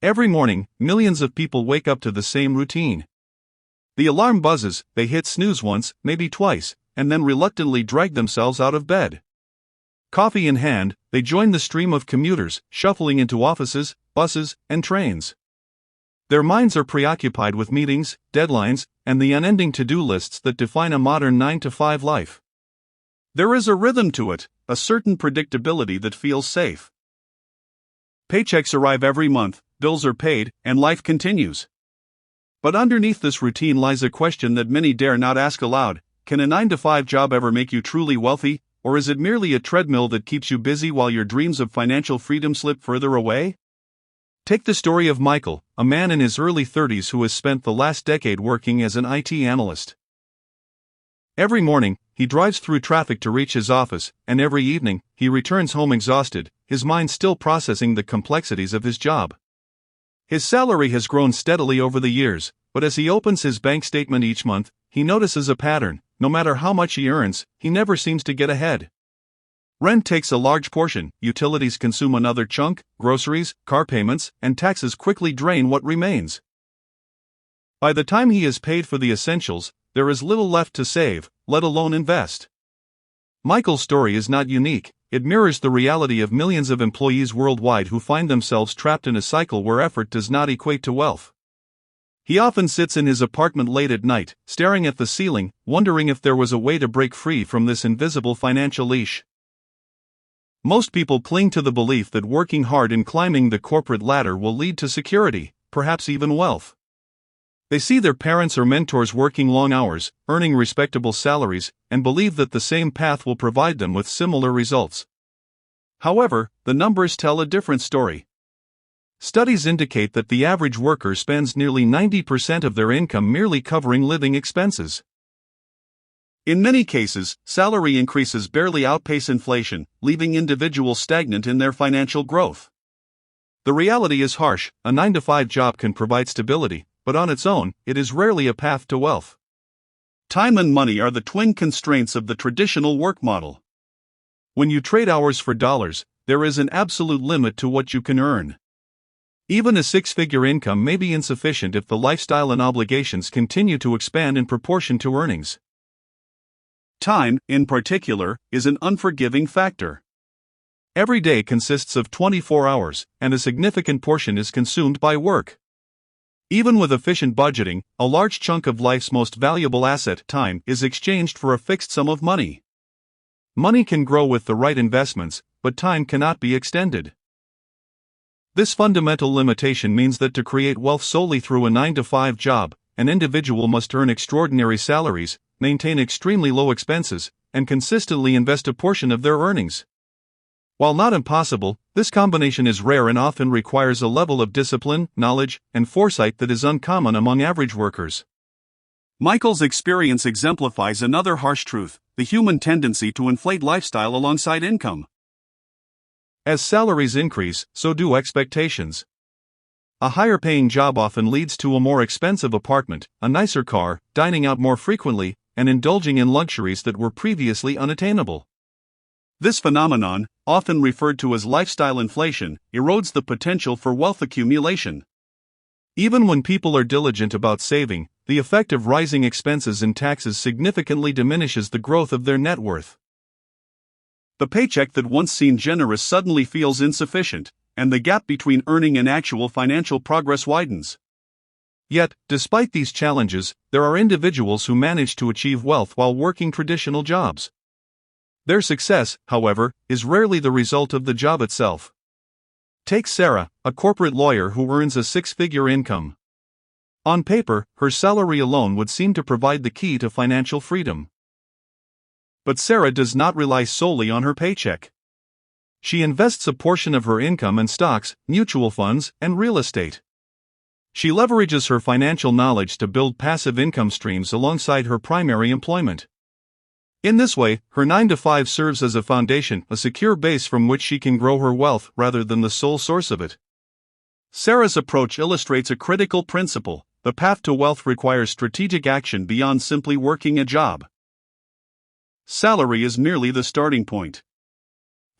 Every morning, millions of people wake up to the same routine. The alarm buzzes, they hit snooze once, maybe twice, and then reluctantly drag themselves out of bed. Coffee in hand, they join the stream of commuters, shuffling into offices, buses, and trains. Their minds are preoccupied with meetings, deadlines, and the unending to-do lists that define a modern 9-to-5 life. There is a rhythm to it, a certain predictability that feels safe. Paychecks arrive every month, bills are paid, and life continues. But underneath this routine lies a question that many dare not ask aloud: can a 9-to-5 job ever make you truly wealthy, or is it merely a treadmill that keeps you busy while your dreams of financial freedom slip further away? Take the story of Michael, a man in his early 30s who has spent the last decade working as an IT analyst. Every morning, he drives through traffic to reach his office, and every evening, he returns home exhausted, his mind still processing the complexities of his job. His salary has grown steadily over the years, but as he opens his bank statement each month, he notices a pattern: no matter how much he earns, he never seems to get ahead. Rent takes a large portion, utilities consume another chunk, groceries, car payments, and taxes quickly drain what remains. By the time he has paid for the essentials, there is little left to save, let alone invest. Michael's story is not unique. It mirrors the reality of millions of employees worldwide who find themselves trapped in a cycle where effort does not equate to wealth. He often sits in his apartment late at night, staring at the ceiling, wondering if there was a way to break free from this invisible financial leash. Most people cling to the belief that working hard and climbing the corporate ladder will lead to security, perhaps even wealth. They see their parents or mentors working long hours, earning respectable salaries, and believe that the same path will provide them with similar results. However, the numbers tell a different story. Studies indicate that the average worker spends nearly 90% of their income merely covering living expenses. In many cases, salary increases barely outpace inflation, leaving individuals stagnant in their financial growth. The reality is harsh: a 9-to-5 job can provide stability, but on its own, it is rarely a path to wealth. Time and money are the twin constraints of the traditional work model. When you trade hours for dollars, there is an absolute limit to what you can earn. Even a 6-figure income may be insufficient if the lifestyle and obligations continue to expand in proportion to earnings. Time, in particular, is an unforgiving factor. Every day consists of 24 hours, and a significant portion is consumed by work. Even with efficient budgeting, a large chunk of life's most valuable asset, time, is exchanged for a fixed sum of money. Money can grow with the right investments, but time cannot be extended. This fundamental limitation means that to create wealth solely through a 9-to-5 job, an individual must earn extraordinary salaries, maintain extremely low expenses, and consistently invest a portion of their earnings. While not impossible, this combination is rare and often requires a level of discipline, knowledge, and foresight that is uncommon among average workers. Michael's experience exemplifies another harsh truth: the human tendency to inflate lifestyle alongside income. As salaries increase, so do expectations. A higher-paying job often leads to a more expensive apartment, a nicer car, dining out more frequently, and indulging in luxuries that were previously unattainable. This phenomenon, often referred to as lifestyle inflation, erodes the potential for wealth accumulation. Even when people are diligent about saving, the effect of rising expenses and taxes significantly diminishes the growth of their net worth. The paycheck that once seemed generous suddenly feels insufficient, and the gap between earning and actual financial progress widens. Yet, despite these challenges, there are individuals who manage to achieve wealth while working traditional jobs. Their success, however, is rarely the result of the job itself. Take Sarah, a corporate lawyer who earns a 6-figure income. On paper, her salary alone would seem to provide the key to financial freedom. But Sarah does not rely solely on her paycheck. She invests a portion of her income in stocks, mutual funds, and real estate. She leverages her financial knowledge to build passive income streams alongside her primary employment. In this way, her 9-to-5 serves as a foundation, a secure base from which she can grow her wealth rather than the sole source of it. Sarah's approach illustrates a critical principle: the path to wealth requires strategic action beyond simply working a job. Salary is merely the starting point.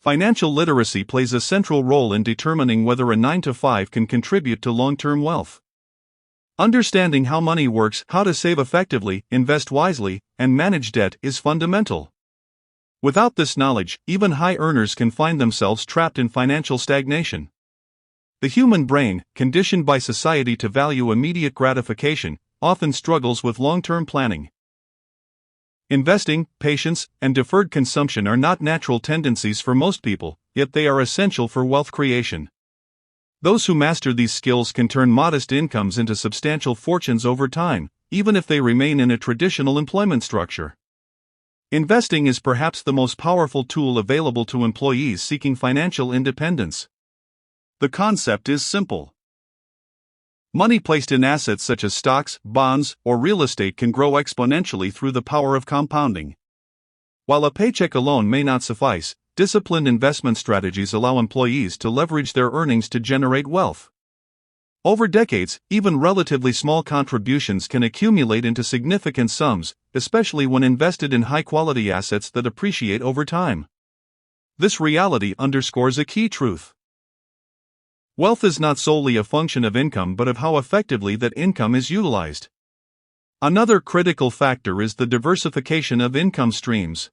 Financial literacy plays a central role in determining whether a 9-to-5 can contribute to long-term wealth. Understanding how money works, how to save effectively, invest wisely, and manage debt is fundamental. Without this knowledge, even high earners can find themselves trapped in financial stagnation. The human brain, conditioned by society to value immediate gratification, often struggles with long-term planning. Investing, patience, and deferred consumption are not natural tendencies for most people, yet they are essential for wealth creation. Those who master these skills can turn modest incomes into substantial fortunes over time, even if they remain in a traditional employment structure. Investing is perhaps the most powerful tool available to employees seeking financial independence. The concept is simple. Money placed in assets such as stocks, bonds, or real estate can grow exponentially through the power of compounding. While a paycheck alone may not suffice, disciplined investment strategies allow employees to leverage their earnings to generate wealth. Over decades, even relatively small contributions can accumulate into significant sums, especially when invested in high-quality assets that appreciate over time. This reality underscores a key truth. Wealth is not solely a function of income but of how effectively that income is utilized. Another critical factor is the diversification of income streams.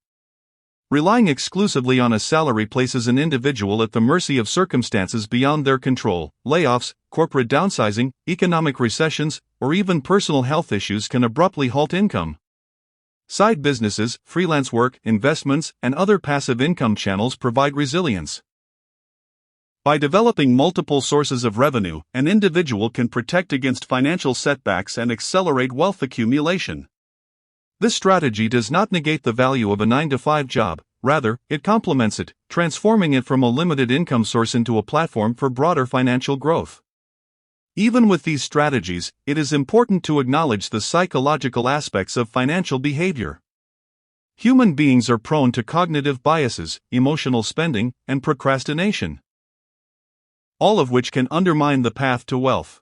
Relying exclusively on a salary places an individual at the mercy of circumstances beyond their control. Layoffs, corporate downsizing, economic recessions, or even personal health issues can abruptly halt income. Side businesses, freelance work, investments, and other passive income channels provide resilience. By developing multiple sources of revenue, an individual can protect against financial setbacks and accelerate wealth accumulation. This strategy does not negate the value of a 9-to-5 job, rather, it complements it, transforming it from a limited income source into a platform for broader financial growth. Even with these strategies, it is important to acknowledge the psychological aspects of financial behavior. Human beings are prone to cognitive biases, emotional spending, and procrastination, all of which can undermine the path to wealth.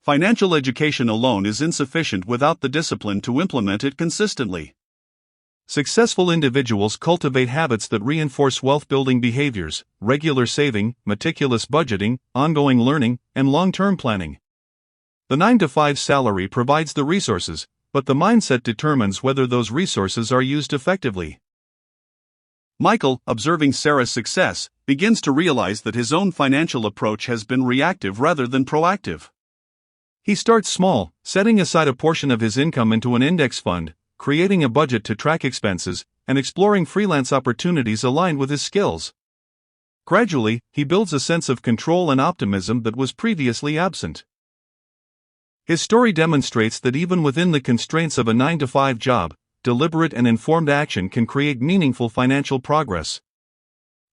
Financial education alone is insufficient without the discipline to implement it consistently. Successful individuals cultivate habits that reinforce wealth-building behaviors: regular saving, meticulous budgeting, ongoing learning, and long-term planning. The 9-to-5 salary provides the resources, but the mindset determines whether those resources are used effectively. Michael, observing Sarah's success, begins to realize that his own financial approach has been reactive rather than proactive. He starts small, setting aside a portion of his income into an index fund, creating a budget to track expenses, and exploring freelance opportunities aligned with his skills. Gradually, he builds a sense of control and optimism that was previously absent. His story demonstrates that even within the constraints of a 9-to-5 job, deliberate and informed action can create meaningful financial progress.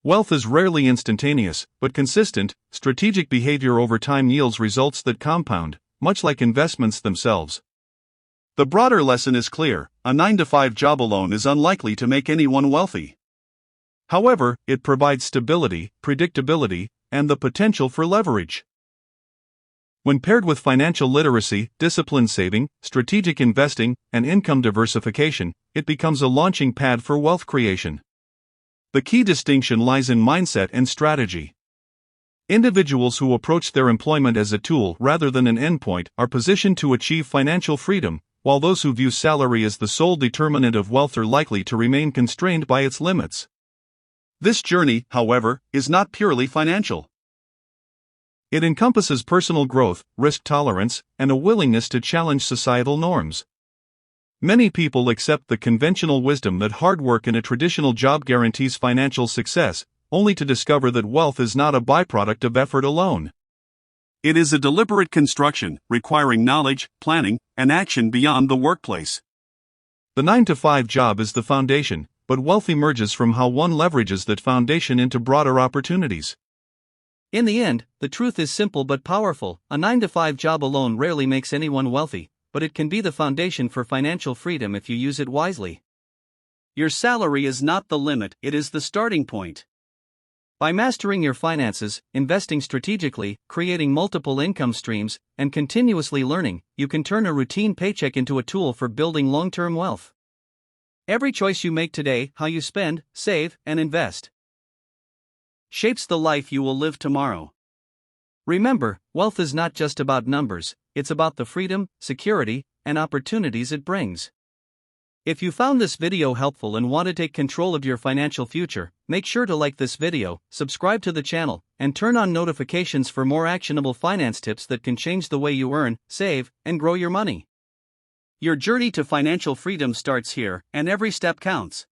Wealth is rarely instantaneous, but consistent, strategic behavior over time yields results that compound, much like investments themselves. The broader lesson is clear: a 9-to-5 job alone is unlikely to make anyone wealthy. However, it provides stability, predictability, and the potential for leverage. When paired with financial literacy, disciplined saving, strategic investing, and income diversification, it becomes a launching pad for wealth creation. The key distinction lies in mindset and strategy. Individuals who approach their employment as a tool rather than an endpoint are positioned to achieve financial freedom, while those who view salary as the sole determinant of wealth are likely to remain constrained by its limits. This journey, however, is not purely financial. It encompasses personal growth, risk tolerance, and a willingness to challenge societal norms. Many people accept the conventional wisdom that hard work in a traditional job guarantees financial success, only to discover that wealth is not a byproduct of effort alone. It is a deliberate construction, requiring knowledge, planning, and action beyond the workplace. The 9-to-5 job is the foundation, but wealth emerges from how one leverages that foundation into broader opportunities. In the end, the truth is simple but powerful: a 9-to-5 job alone rarely makes anyone wealthy, but it can be the foundation for financial freedom if you use it wisely. Your salary is not the limit, it is the starting point. By mastering your finances, investing strategically, creating multiple income streams, and continuously learning, you can turn a routine paycheck into a tool for building long-term wealth. Every choice you make today, how you spend, save, and invest, shapes the life you will live tomorrow. Remember, wealth is not just about numbers, it's about the freedom, security, and opportunities it brings. If you found this video helpful and want to take control of your financial future, make sure to like this video, subscribe to the channel, and turn on notifications for more actionable finance tips that can change the way you earn, save, and grow your money. Your journey to financial freedom starts here, and every step counts.